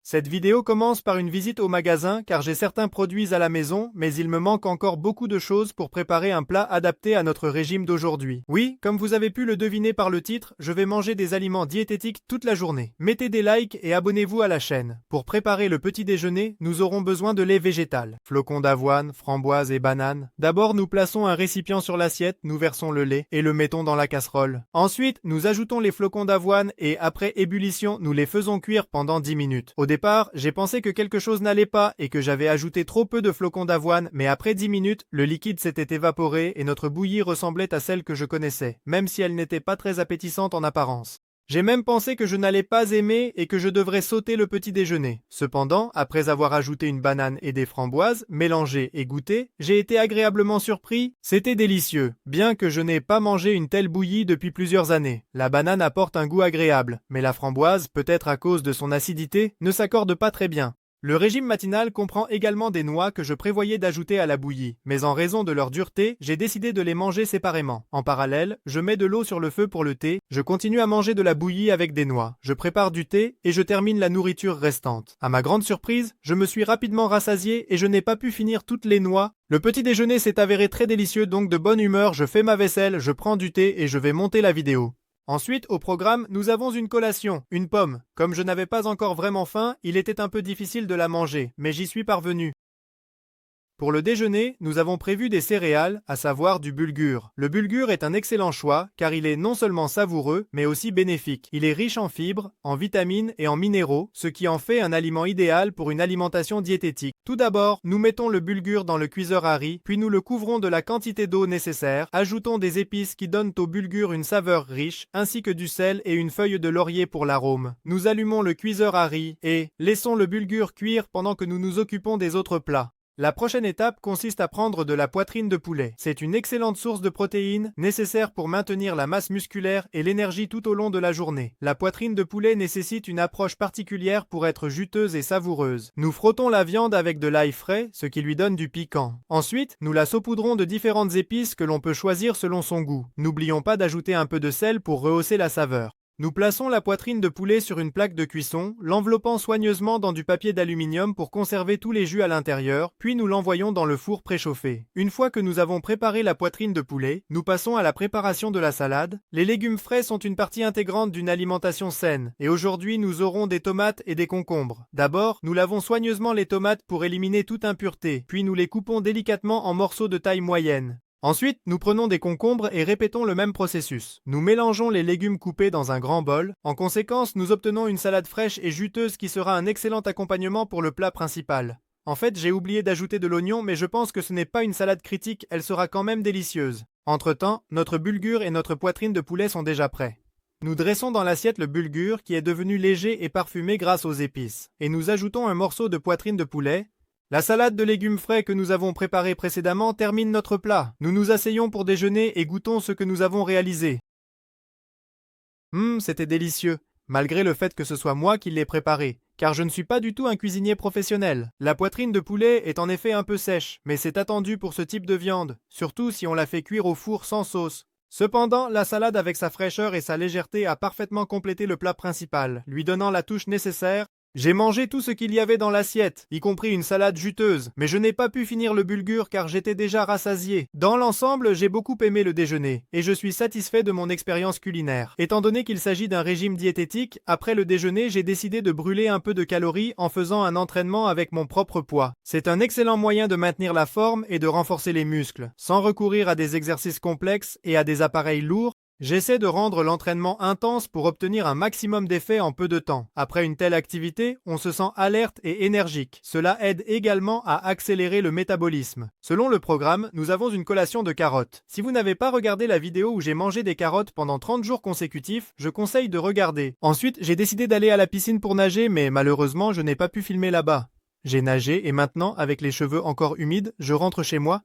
Cette vidéo commence par une visite au magasin car j'ai certains produits à la maison, mais il me manque encore beaucoup de choses pour préparer un plat adapté à notre régime d'aujourd'hui. Oui, comme vous avez pu le deviner par le titre, je vais manger des aliments diététiques toute la journée. Mettez des likes et abonnez-vous à la chaîne. Pour préparer le petit déjeuner, nous aurons besoin de lait végétal, flocons d'avoine, framboises et bananes. D'abord, nous plaçons un récipient sur l'assiette, nous versons le lait et le mettons dans la casserole. Ensuite, nous ajoutons les flocons d'avoine et après ébullition, nous les faisons cuire pendant 10 minutes. Au départ, j'ai pensé que quelque chose n'allait pas et que j'avais ajouté trop peu de flocons d'avoine, mais après 10 minutes, le liquide s'était évaporé et notre bouillie ressemblait à celle que je connaissais, même si elle n'était pas très appétissante en apparence. J'ai même pensé que je n'allais pas aimer et que je devrais sauter le petit déjeuner. Cependant, après avoir ajouté une banane et des framboises, mélangées et goûtées, j'ai été agréablement surpris. C'était délicieux, bien que je n'ai pas mangé une telle bouillie depuis plusieurs années. La banane apporte un goût agréable, mais la framboise, peut-être à cause de son acidité, ne s'accorde pas très bien. Le régime matinal comprend également des noix que je prévoyais d'ajouter à la bouillie, mais en raison de leur dureté, j'ai décidé de les manger séparément. En parallèle, je mets de l'eau sur le feu pour le thé, je continue à manger de la bouillie avec des noix, je prépare du thé et je termine la nourriture restante. À ma grande surprise, je me suis rapidement rassasié et je n'ai pas pu finir toutes les noix. Le petit déjeuner s'est avéré très délicieux, donc de bonne humeur, je fais ma vaisselle, je prends du thé et je vais monter la vidéo. Ensuite, au programme, nous avons une collation, une pomme. Comme je n'avais pas encore vraiment faim, il était un peu difficile de la manger, mais j'y suis parvenu. Pour le déjeuner, nous avons prévu des céréales, à savoir du bulgur. Le bulgur est un excellent choix car il est non seulement savoureux, mais aussi bénéfique. Il est riche en fibres, en vitamines et en minéraux, ce qui en fait un aliment idéal pour une alimentation diététique. Tout d'abord, nous mettons le bulgur dans le cuiseur à riz, puis nous le couvrons de la quantité d'eau nécessaire, ajoutons des épices qui donnent au bulgur une saveur riche, ainsi que du sel et une feuille de laurier pour l'arôme. Nous allumons le cuiseur à riz et laissons le bulgur cuire pendant que nous nous occupons des autres plats. La prochaine étape consiste à prendre de la poitrine de poulet. C'est une excellente source de protéines, nécessaire pour maintenir la masse musculaire et l'énergie tout au long de la journée. La poitrine de poulet nécessite une approche particulière pour être juteuse et savoureuse. Nous frottons la viande avec de l'ail frais, ce qui lui donne du piquant. Ensuite, nous la saupoudrons de différentes épices que l'on peut choisir selon son goût. N'oublions pas d'ajouter un peu de sel pour rehausser la saveur. Nous plaçons la poitrine de poulet sur une plaque de cuisson, l'enveloppant soigneusement dans du papier d'aluminium pour conserver tous les jus à l'intérieur, puis nous l'envoyons dans le four préchauffé. Une fois que nous avons préparé la poitrine de poulet, nous passons à la préparation de la salade. Les légumes frais sont une partie intégrante d'une alimentation saine, et aujourd'hui nous aurons des tomates et des concombres. D'abord, nous lavons soigneusement les tomates pour éliminer toute impureté, puis nous les coupons délicatement en morceaux de taille moyenne. Ensuite, nous prenons des concombres et répétons le même processus. Nous mélangeons les légumes coupés dans un grand bol. En conséquence, nous obtenons une salade fraîche et juteuse qui sera un excellent accompagnement pour le plat principal. En fait, j'ai oublié d'ajouter de l'oignon, mais je pense que ce n'est pas une salade critique, elle sera quand même délicieuse. Entre-temps, notre bulgur et notre poitrine de poulet sont déjà prêts. Nous dressons dans l'assiette le bulgur qui est devenu léger et parfumé grâce aux épices. Et nous ajoutons un morceau de poitrine de poulet. La salade de légumes frais que nous avons préparée précédemment termine notre plat. Nous nous asseyons pour déjeuner et goûtons ce que nous avons réalisé. C'était délicieux, malgré le fait que ce soit moi qui l'ai préparé, car je ne suis pas du tout un cuisinier professionnel. La poitrine de poulet est en effet un peu sèche, mais c'est attendu pour ce type de viande, surtout si on la fait cuire au four sans sauce. Cependant, la salade avec sa fraîcheur et sa légèreté a parfaitement complété le plat principal, lui donnant la touche nécessaire. J'ai mangé tout ce qu'il y avait dans l'assiette, y compris une salade juteuse, mais je n'ai pas pu finir le bulgur car j'étais déjà rassasié. Dans l'ensemble, j'ai beaucoup aimé le déjeuner, et je suis satisfait de mon expérience culinaire. Étant donné qu'il s'agit d'un régime diététique, après le déjeuner, j'ai décidé de brûler un peu de calories en faisant un entraînement avec mon propre poids. C'est un excellent moyen de maintenir la forme et de renforcer les muscles, sans recourir à des exercices complexes et à des appareils lourds. J'essaie de rendre l'entraînement intense pour obtenir un maximum d'effet en peu de temps. Après une telle activité, on se sent alerte et énergique. Cela aide également à accélérer le métabolisme. Selon le programme, nous avons une collation de carottes. Si vous n'avez pas regardé la vidéo où j'ai mangé des carottes pendant 30 jours consécutifs, je conseille de regarder. Ensuite, j'ai décidé d'aller à la piscine pour nager, mais malheureusement, je n'ai pas pu filmer là-bas. J'ai nagé et maintenant, avec les cheveux encore humides, je rentre chez moi.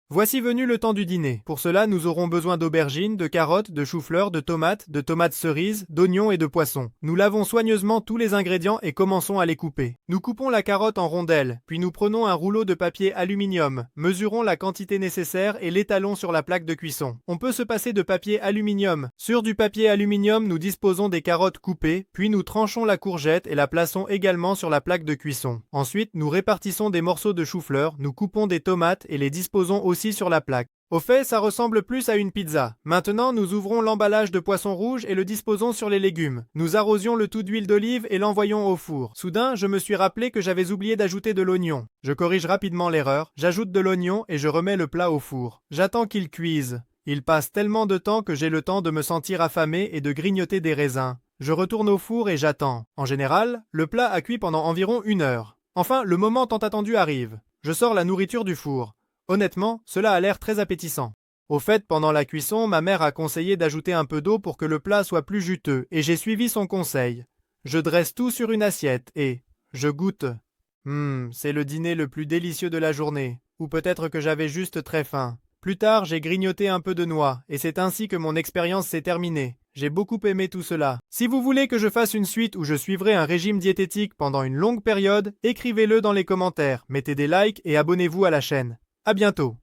Voici venu le temps du dîner. Pour cela, nous aurons besoin d'aubergines, de carottes, de choux-fleurs, de tomates cerises, d'oignons et de poissons. Nous lavons soigneusement tous les ingrédients et commençons à les couper. Nous coupons la carotte en rondelles, puis nous prenons un rouleau de papier aluminium, mesurons la quantité nécessaire et l'étalons sur la plaque de cuisson. On peut se passer de papier aluminium. Sur du papier aluminium, nous disposons des carottes coupées, puis nous tranchons la courgette et la plaçons également sur la plaque de cuisson. Ensuite, nous répartissons des morceaux de chou-fleur, nous coupons des tomates et les disposons aussi sur la plaque. Au fait, ça ressemble plus à une pizza. Maintenant, nous ouvrons l'emballage de poisson rouge et le disposons sur les légumes. Nous arrosions le tout d'huile d'olive et l'envoyons au four. Soudain, je me suis rappelé que j'avais oublié d'ajouter de l'oignon. Je corrige rapidement l'erreur, j'ajoute de l'oignon et je remets le plat au four. J'attends qu'il cuise. Il passe tellement de temps que j'ai le temps de me sentir affamé et de grignoter des raisins. Je retourne au four et j'attends. En général, le plat a cuit pendant environ 1 heure. Enfin, le moment tant attendu arrive. Je sors la nourriture du four. Honnêtement, cela a l'air très appétissant. Au fait, pendant la cuisson, ma mère a conseillé d'ajouter un peu d'eau pour que le plat soit plus juteux, et j'ai suivi son conseil. Je dresse tout sur une assiette et je goûte. C'est le dîner le plus délicieux de la journée. Ou peut-être que j'avais juste très faim. Plus tard, j'ai grignoté un peu de noix, et c'est ainsi que mon expérience s'est terminée. J'ai beaucoup aimé tout cela. Si vous voulez que je fasse une suite où je suivrai un régime diététique pendant une longue période, écrivez-le dans les commentaires, mettez des likes et abonnez-vous à la chaîne. À bientôt.